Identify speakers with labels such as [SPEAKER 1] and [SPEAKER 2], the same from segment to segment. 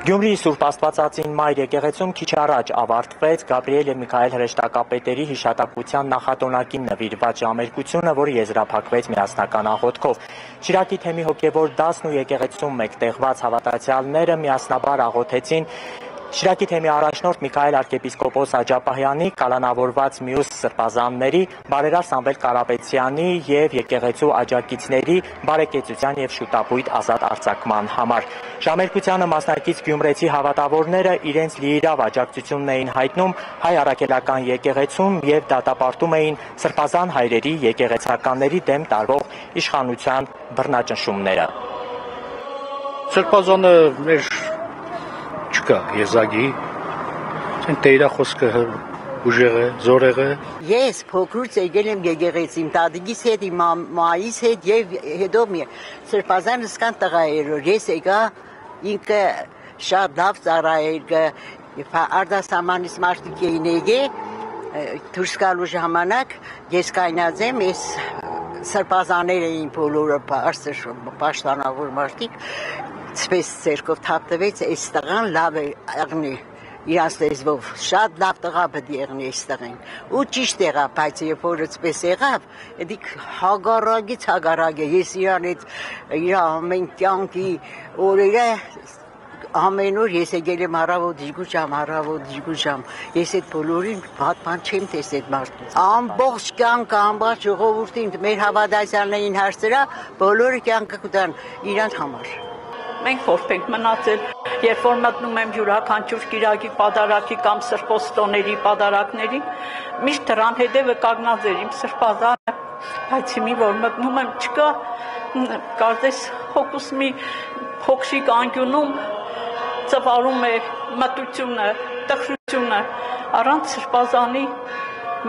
[SPEAKER 1] Գյումրիի Սուրբ Աստվածածին Մայր եկեղեցում քիչ առաջ ավարտվեց Գաբրիել եւ Միքայել հրեշտակապետերի հիշատակության նախատոնակին նվիրված ժամերկությունը, որը եզրափակվեց միասնական աղոթքով։ Շիրակի թեմի հոգևոր դասն ու եկեղեցում մեկտեղված հավատացյալները միասնաբար աղոթեցին Շիրակի թեմի առաջնորդ Միքայել arczepiskopos Աջապահյանի, կալանավորված մյուս սրբազանների, բարերար Սամվել Կարապետյանի եւ եկեղեցու աջակիցների բարեկեցության եւ շուտապույտ ազատ արձակման համար։ Ժամերկությանը մասնակից գյումրեցի հավատավորները իրենց լիիրավ աջակցությունն էին հայտնում հայ առաքելական եկեղեցում եւ դատապարտում էին սրբազան հայրերի եկեղեցականների դեմ տարվող իշխանության բռնաճնշումները։
[SPEAKER 2] Սրբազանը մեր չկա եզակի, տերա խոսքը ուժեղ է, զորեղ է։
[SPEAKER 3] Ես փոքրուց եկել եմ եկեղեցի, իմ տատիկիս հետ, իմ մայիս հետ եւ հետո սրբազանս կան տղաերով։ Ես եկա ինքը շատ լավ ծառայել արտասահմանից մարդիկ էին եկել, դուրս գալու ժամանակ ես կայնած եմ, ես սրբազաներ էին բոլորը բարձր պաշտոնավոր մարդիկ, ցպես ցերկով թափտվեց, այս տղան լավ է աղնի, իրանց լեզվով, շատ լավ տղա պետք է եղնի այս տղեն, ու ճիշտ եղավ, բայց երբ որ ցպես եղավ, էդիկ հագարագից հագարագ է, ես իրան հետ իր ամեն կյանքի օրերը ամեն օր ես եկել եմ առավոտ ջիգուժամ, ես այդ բոլորին բան չեմ տեսել այդ մարդու։ Ամբողջ կյանքը, ամբողջ ժողովուրդին, մեր հավատացյալներին հարցրա, բոլորը կյանքը կտան իրանց համար։
[SPEAKER 4] Մենք որպես ենք մնացել, երբ որ մտնում եմ յուրաքանչյուր կիրակի պատարակի կամ սրբոստոների պատարակների, միշտ դրան հետևը կանգնած էր իմ սրբազանը, բայց հիմի որ մտնում եմ չկա, կարծես հոգուս մի փոքրիկ անկյունում ծվարում է մտությունը, տխրությունը, առանց սրբազանի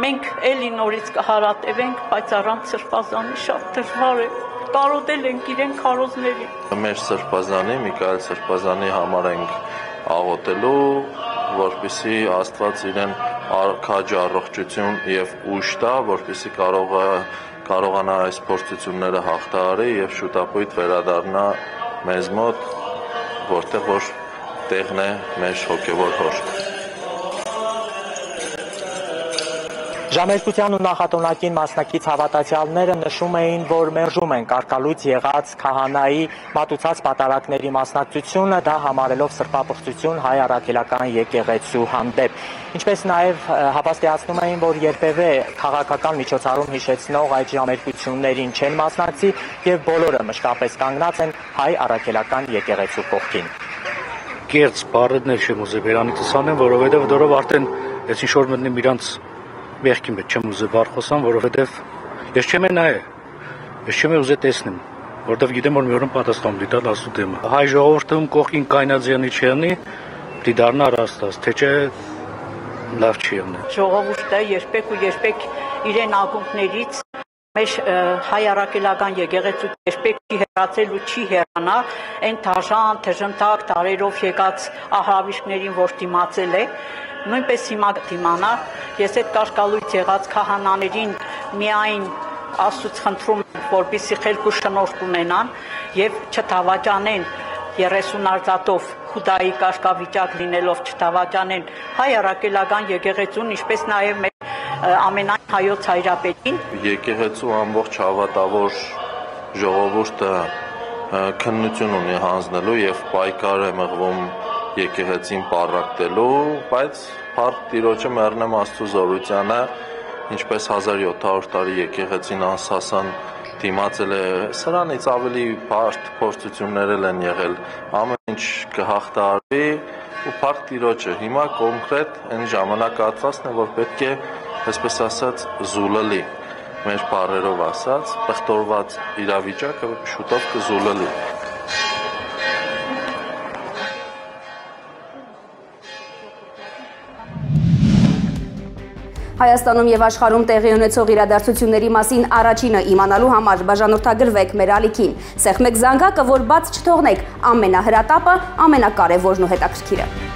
[SPEAKER 4] մենք էլի նորից կհարատևենք, բայց առանց սրբազանի շատ դժվար է, կարոտել ենք իրեն քարոզների։
[SPEAKER 5] Մեր սրբազանի, Միքայել սրբազանի համար ենք աղոթելու, որպեսզի Աստված իրեն քաջ առողջություն եւ ուժ տա, որպեսզի կարողանա այս փորձությունները հաղթահարի եւ շուտապույտ վերադառնա մեզ մոտ, որտեղ որ տեղն է մեր հոգևոր հոր։
[SPEAKER 1] Ժամերկության ու նախատոնակին մասնակից հավատացյալները նշում էին, որ մերժում են կարգալույց եղած քահանայի մատուցած պատարակների մասնակցությունը, դա համարելով սրբապղծություն հայ առաքելական եկեղեցու հանդեպ։ Ինչպես նաև հավաստիացնում էին, որ երբևէ քաղաքական միջոցառում հիշեցնող այդ ժամերկություններին չեն մասնակցի եւ բոլորը մշտապես կանգնած են հայ առաքելական եկեղեցու կողքին։
[SPEAKER 2] Կերծ բառերներ չեմ ուզել վերանիցս անեմ, որովհետեւ դորով արդեն ես ինչ որ մտնեմ իրանց Մեղքին մեջ չեմ ուզել բառ խոսամ, որովհետև ես չեմ նայե, ես չեմ ուզել տեսնեմ, որովհետև գիտեմ, որ մի օրն պատասխան պիտի տալ Աստծո դեմը։ Հայ ժողովրդում կողքին կայնածյանի չեղնի, պիտի դառնա Աստված, թե չէ լավ չի եղնի։
[SPEAKER 4] Ժողովուրդը երբեք ու երբեք իրեն ակունքներից մեր հայ առաքելական եկեղեցու երբեք չի հեռացել ու չի հեռանա այն դաժան, թժնտակ տարերով եկած ահավիշկներին, որ դիմացել է, նույնպես հիմա դիմանա, ես այդ կարգալույց եղած քահանաներին միայն Աստծուց խնդրում եմ, որպեսզի խելք ու շնորհք ունենան եւ չդավաճանեն 30 արծաթով Խուդայի կարգավիճակ լինելով չդավաճանեն հայ առաքելական եկեղեցուն, ինչպես նաեւ մեր ամենայն հայոց հայրապետին։
[SPEAKER 5] Եկեղեցու ամբողջ հավատավոր ժողովուրդը քննություն ունի հանձնելու եւ պայքար է մղվում եկեղեցին պառակտելու, բայց փառք Տիրոջը մեռնեմ Աստծո զորությանը, ինչպես 1700 տարի եկեղեցին անսասան դիմացել է, սրանից ավելի բարդ փորձություններ են եղել, ամեն ինչ կհաղթահարվի ու փառք Տիրոջը։ Հիմա կոնկրետ այն ժամանակահատվածն է, որ պետք է, այսպես ասած, զուլելի, մեր բառերով ասած, պղտորված իրավիճակը շուտով կզուլելի։
[SPEAKER 6] Հայաստանում եւ աշխարհում տեղի ունեցող իրադարձությունների մասին առաջինը իմանալու համար բաժանորդագրվեք մեր ալիքին։ Սեղմեք զանգակը, որ բաց չթողնեք ամենահրատապը, ամենակարևորն ու հետաքրքիրը։